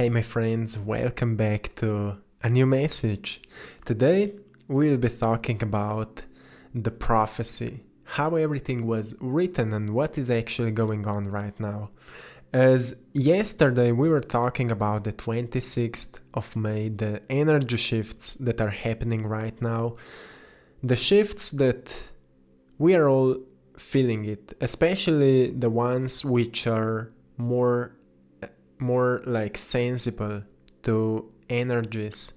Hey my friends, welcome back to a new message. Today we'll be talking about the prophecy, how everything was written and what is actually going on right now. As yesterday we were talking about the 26th of May, the energy shifts that are happening right now, the shifts that we are all feeling it, especially the ones which are more like sensible to energies.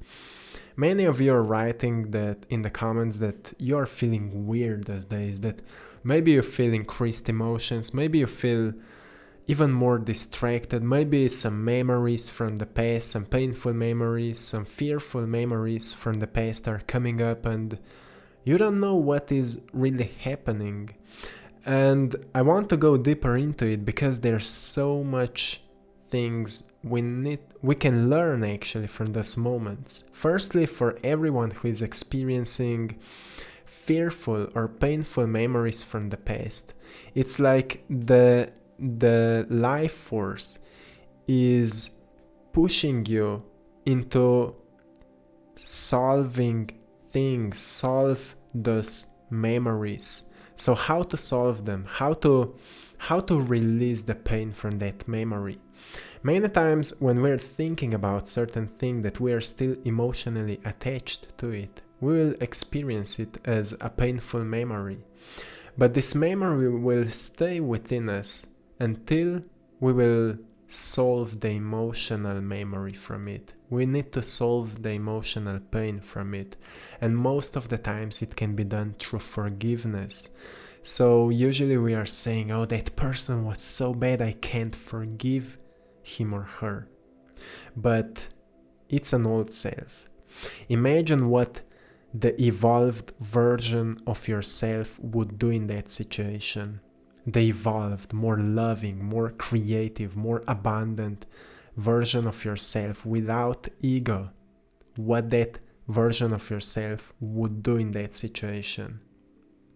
Many of you are writing that in the comments that you are feeling weird these days, that maybe you feel increased emotions, maybe you feel even more distracted, maybe some memories from the past, some painful memories, some fearful memories from the past are coming up and you don't know what is really happening. And I want to go deeper into it because there's so much things we can learn actually from those moments. Firstly, for everyone who is experiencing fearful or painful memories from the past, it's like the life force is pushing you into solving things, solve those memories. So how to solve them, how to release the pain from that memory. Many times when we're thinking about certain thing that we are still emotionally attached to it, we will experience it as a painful memory. But this memory will stay within us until we will solve the emotional memory from it. We need to solve the emotional pain from it. And most of the times it can be done through forgiveness. So usually we are saying, oh, that person was so bad, I can't forgive him or her. But it's an old self. Imagine what the evolved version of yourself would do in that situation. The evolved, more loving, more creative, more abundant version of yourself without ego. What that version of yourself would do in that situation.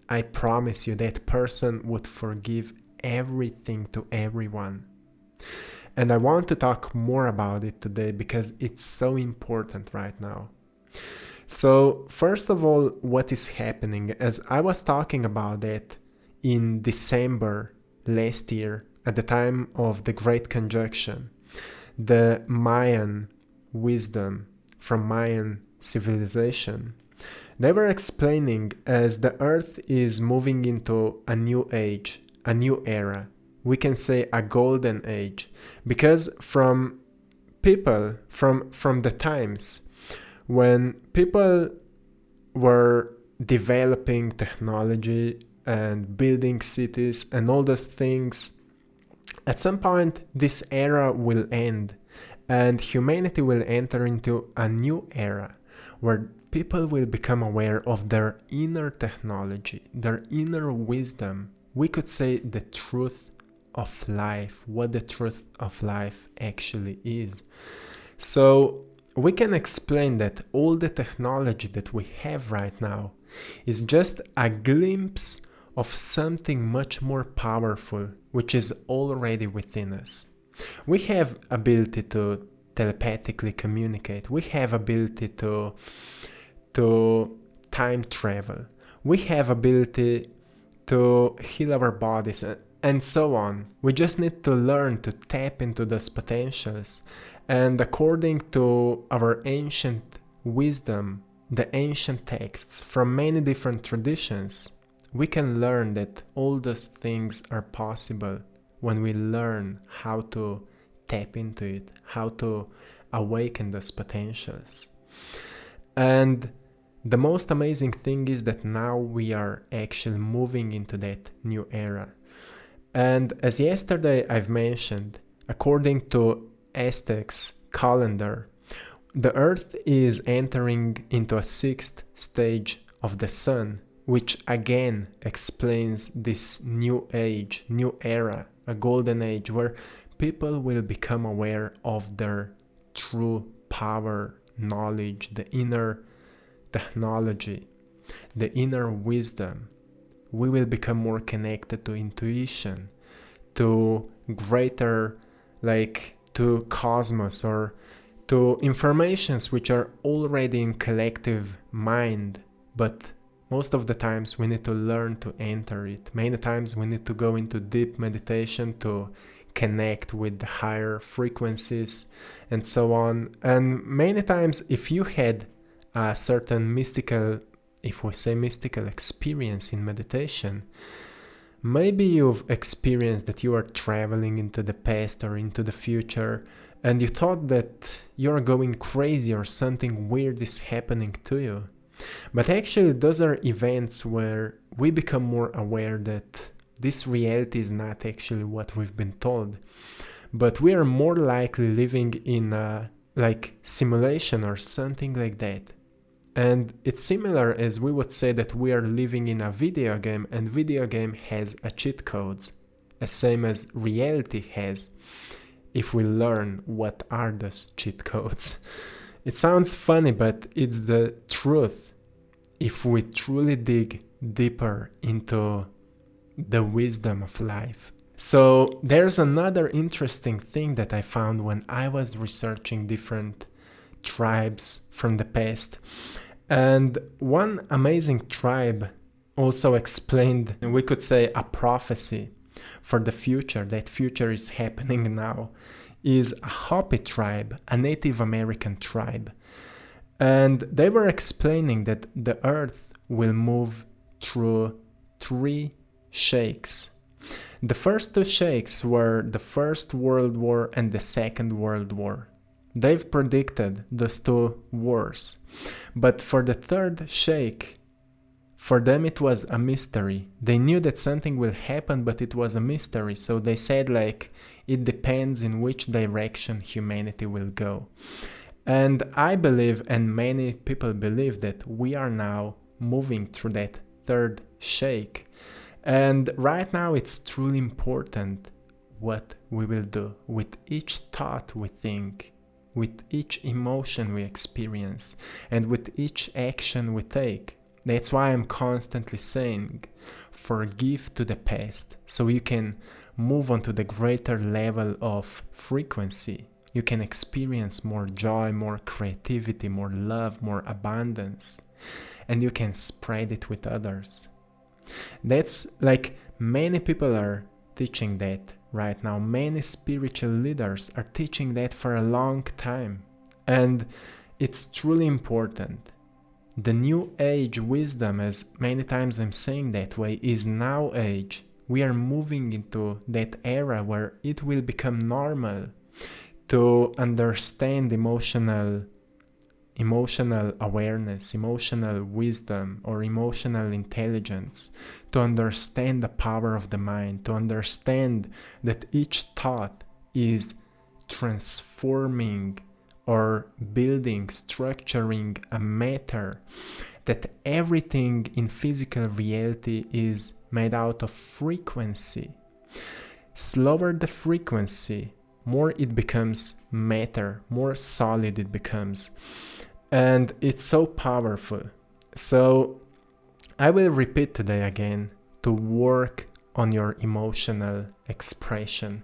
I promise you that person would forgive everything to everyone. And I want to talk more about it today because it's so important right now. So first of all, what is happening? As I was talking about that in December last year, at the time of the Great Conjunction, the Mayan wisdom from Mayan civilization, they were explaining as the earth is moving into a new age, a new era. We can say a golden age, because from the times when people were developing technology and building cities and all those things, at some point this era will end and humanity will enter into a new era where people will become aware of their inner technology, their inner wisdom. We could say the truth of life, what the truth of life actually is. So we can explain that all the technology that we have right now is just a glimpse of something much more powerful, which is already within us. We have ability to telepathically communicate. We have ability to time travel. We have ability to heal our bodies and so on. We just need to learn to tap into those potentials. And according to our ancient wisdom, the ancient texts from many different traditions, we can learn that all those things are possible when we learn how to tap into it, how to awaken those potentials. And the most amazing thing is that now we are actually moving into that new era. And as yesterday I've mentioned, according to Aztec's calendar, the Earth is entering into a sixth stage of the Sun, which again explains this new age, new era, a golden age where people will become aware of their true power, knowledge, the inner technology, the inner wisdom. We will become more connected to intuition, to greater to cosmos or to informations which are already in collective mind, but most of the times we need to learn to enter it. Many times we need to go into deep meditation to connect with the higher frequencies and so on. And many times if you had a certain mystical, if we say mystical experience in meditation, maybe you've experienced that you are traveling into the past or into the future and you thought that you're going crazy or something weird is happening to you. But actually those are events where we become more aware that this reality is not actually what we've been told, but we are more likely living in a like simulation or something like that. And it's similar as we would say that we are living in a video game, and video game has a cheat codes, as same as reality has, if we learn what are those cheat codes. It sounds funny, but it's the truth if we truly dig deeper into the wisdom of life. So there's another interesting thing that I found when I was researching different tribes from the past. And one amazing tribe also explained, we could say, a prophecy for the future. That future is happening now. Is a Hopi tribe, a Native American tribe. And they were explaining that the earth will move through 3 shakes. The first 2 shakes were the First World War and the Second World War. They've predicted those 2 wars. But for the 3rd shake, for them it was a mystery. They knew that something will happen, but it was a mystery. So they said like, it depends in which direction humanity will go. And I believe, and many people believe, that we are now moving through that 3rd shake. And right now it's truly important what we will do with each thought we think, with each emotion we experience, and with each action we take. That's why I'm constantly saying, forgive to the past, so you can move on to the greater level of frequency. You can experience more joy, more creativity, more love, more abundance, and you can spread it with others. That's like many people are teaching that right now. Many spiritual leaders are teaching that for a long time. And it's truly important. The new age wisdom, as many times I'm saying that way, is now age. We are moving into that era where it will become normal to understand emotional awareness, emotional wisdom, or emotional intelligence, to understand the power of the mind, to understand that each thought is transforming or building, structuring a matter, that everything in physical reality is made out of frequency. Slower the frequency, more it becomes matter, more solid it becomes. And it's so powerful. So I will repeat today again to work on your emotional expression.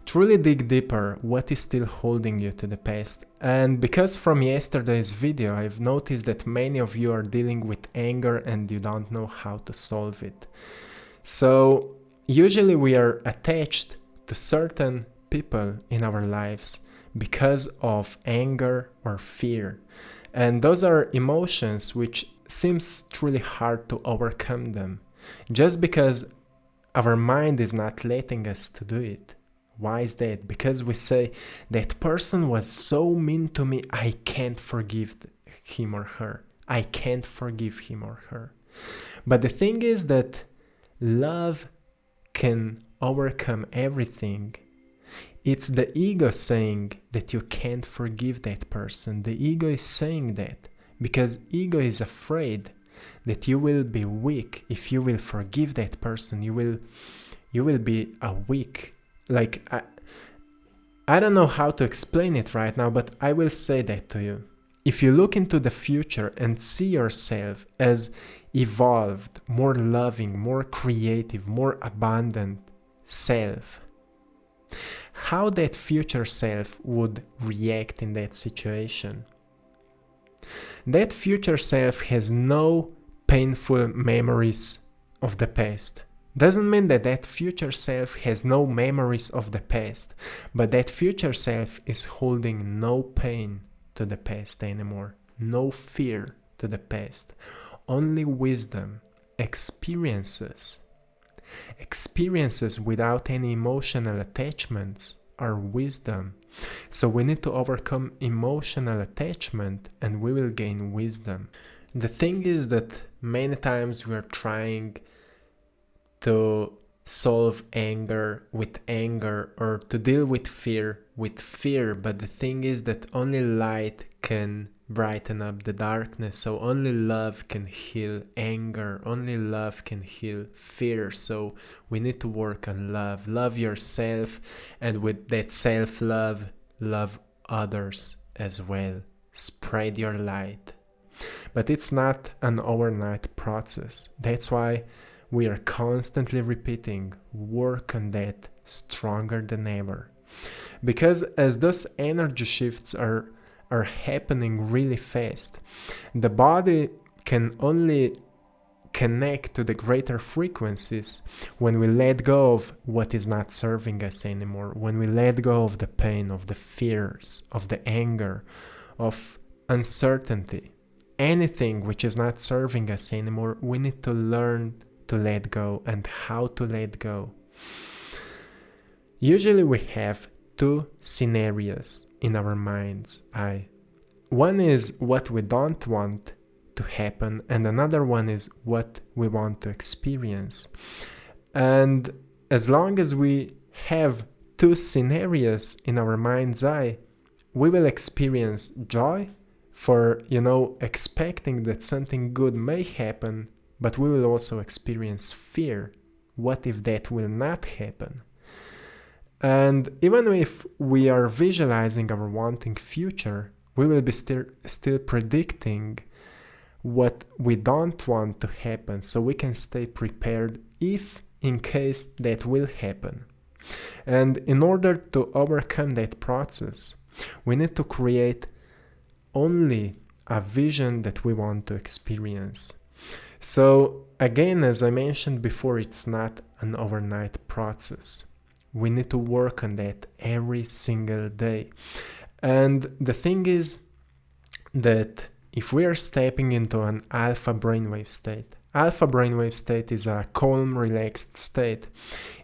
Truly dig deeper what is still holding you to the past. And because from yesterday's video I've noticed that many of you are dealing with anger and you don't know how to solve it. So usually we are attached to certain people in our lives because of anger or fear. And those are emotions which seems truly hard to overcome them, just because our mind is not letting us to do it. Why is that? Because we say, that person was so mean to me, I can't forgive him or her. I can't forgive him or her. But the thing is that love can overcome everything. It's the ego saying that you can't forgive that person. The ego is saying that because ego is afraid that you will be weak. If you will forgive that person, you will be a weak. Like, I don't know how to explain it right now, but I will say that to you. If you look into the future and see yourself as evolved, more loving, more creative, more abundant self, how that future self would react in that situation. That future self has no painful memories of the past. Doesn't mean that that future self has no memories of the past, but that future self is holding no pain to the past anymore, no fear to the past, only wisdom, experiences. Experiences without any emotional attachments are wisdom. So we need to overcome emotional attachment and we will gain wisdom. The thing is that many times we are trying to solve anger with anger or to deal with fear, but the thing is that only light can brighten up the darkness. So only love can heal anger, only love can heal fear. So we need to work on love. Love yourself, and with that self-love, love others as well. Spread your light. But it's not an overnight process. That's why we are constantly repeating, work on that stronger than ever. Because as those energy shifts are happening really fast, the body can only connect to the greater frequencies when we let go of what is not serving us anymore, when we let go of the pain, of the fears, of the anger, of uncertainty. Anything which is not serving us anymore, we need to learn to let go and how to let go. Usually we have two scenarios in our mind's eye. One is what we don't want to happen, and another one is what we want to experience. And as long as we have two scenarios in our mind's eye, we will experience joy for, expecting that something good may happen, but we will also experience fear. What if that will not happen? And even if we are visualizing our wanting future, we will be still predicting what we don't want to happen, so we can stay prepared if in case that will happen. And in order to overcome that process, we need to create only a vision that we want to experience. So again, as I mentioned before, it's not an overnight process. We need to work on that every single day. And the thing is that if we are stepping into an alpha brainwave state is a calm, relaxed state.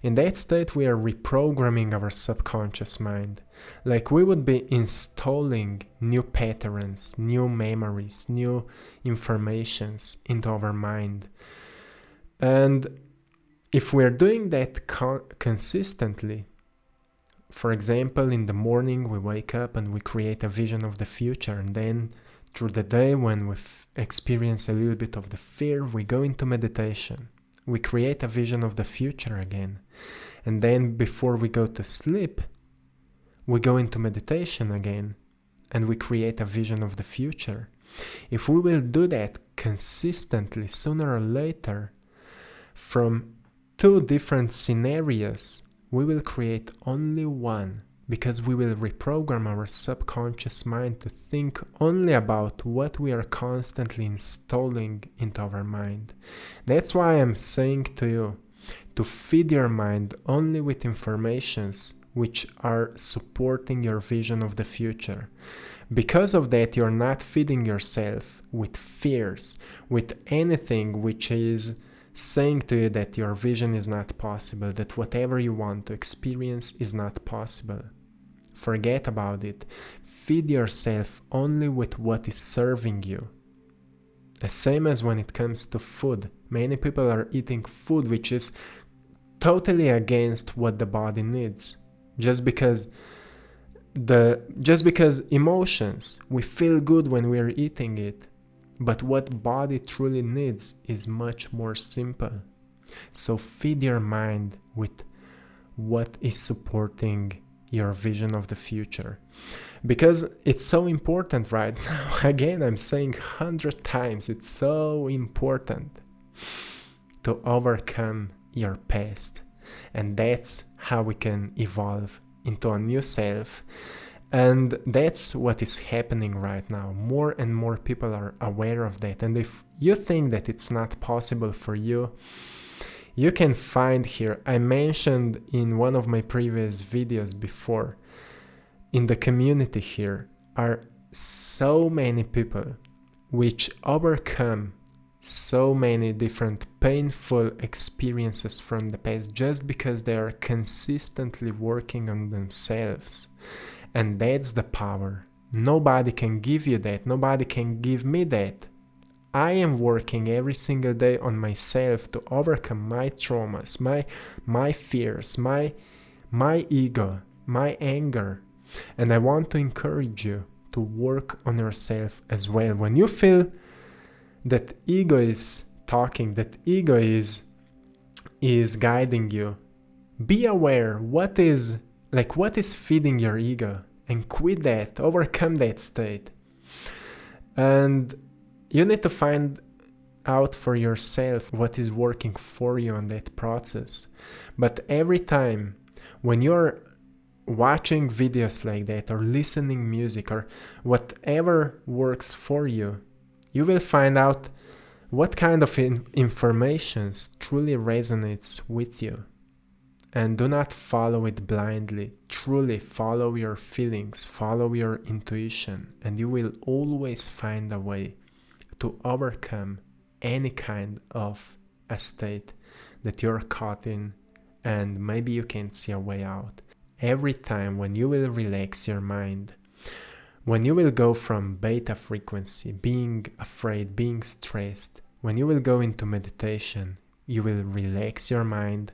In that state, we are reprogramming our subconscious mind. Like we would be installing new patterns, new memories, new informations into our mind. And if we're doing that consistently, for example, in the morning we wake up and we create a vision of the future, and then through the day when we experience a little bit of the fear, we go into meditation. We create a vision of the future again. And then before we go to sleep, we go into meditation again and we create a vision of the future. If we will do that consistently, sooner or later, from two different scenarios, we will create only one, because we will reprogram our subconscious mind to think only about what we are constantly installing into our mind. That's why I'm saying to you to feed your mind only with informations which are supporting your vision of the future. Because of that, you're not feeding yourself with fears, with anything which is saying to you that your vision is not possible, that whatever you want to experience is not possible. Forget about it. Feed yourself only with what is serving you. The same as when it comes to food. Many people are eating food which is totally against what the body needs. Just because emotions, we feel good when we are eating it, but what body truly needs is much more simple. So feed your mind with what is supporting your vision of the future, because it's so important right now. Again, I'm saying 100 times, it's so important to overcome your past, and that's how we can evolve into a new self. And that's what is happening right now. More and more people are aware of that. And if you think that it's not possible for you, you can find here, I mentioned in one of my previous videos before, in the community here are so many people which overcome so many different painful experiences from the past just because they are consistently working on themselves. And that's the power. Nobody can give you that. Nobody can give me that. I am working every single day on myself to overcome my traumas, my fears, my ego, my anger. And I want to encourage you to work on yourself as well. When you feel that ego is talking, that ego is guiding you, be aware what is feeding your ego, and quit that, overcome that state. And you need to find out for yourself what is working for you on that process. But every time when you're watching videos like that or listening music or whatever works for you, you will find out what kind of information truly resonates with you. And do not follow it blindly. Truly follow your feelings, follow your intuition, and you will always find a way to overcome any kind of a state that you're caught in, and maybe you can't see a way out. Every time when you will relax your mind, when you will go from beta frequency, being afraid, being stressed, when you will go into meditation, you will relax your mind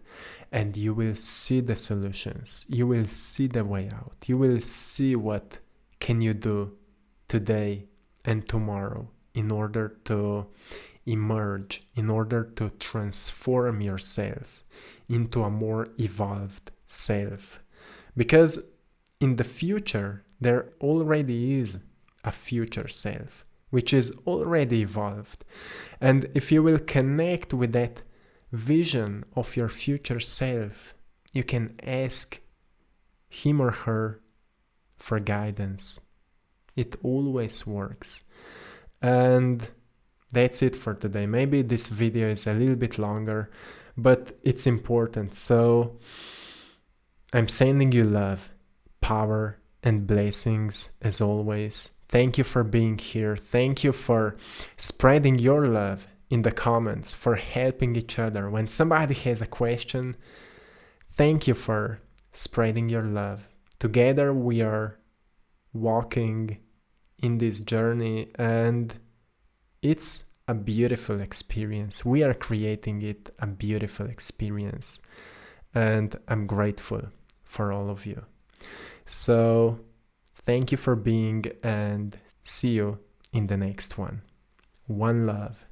and you will see the solutions. You will see the way out. You will see what can you do today and tomorrow in order to emerge, in order to transform yourself into a more evolved self. Because in the future, there already is a future self, which is already evolved. And if you will connect with that vision of your future self, you can ask him or her for guidance. It always works. And that's it for today. Maybe this video is a little bit longer, but it's important. So I'm sending you love, power, and blessings as always. Thank you for being here. Thank you for spreading your love in the comments, for helping each other. When somebody has a question, thank you for spreading your love. Together we are walking in this journey, and it's a beautiful experience. We are creating it a beautiful experience, and I'm grateful for all of you. So thank you for being, and see you in the next one. One love.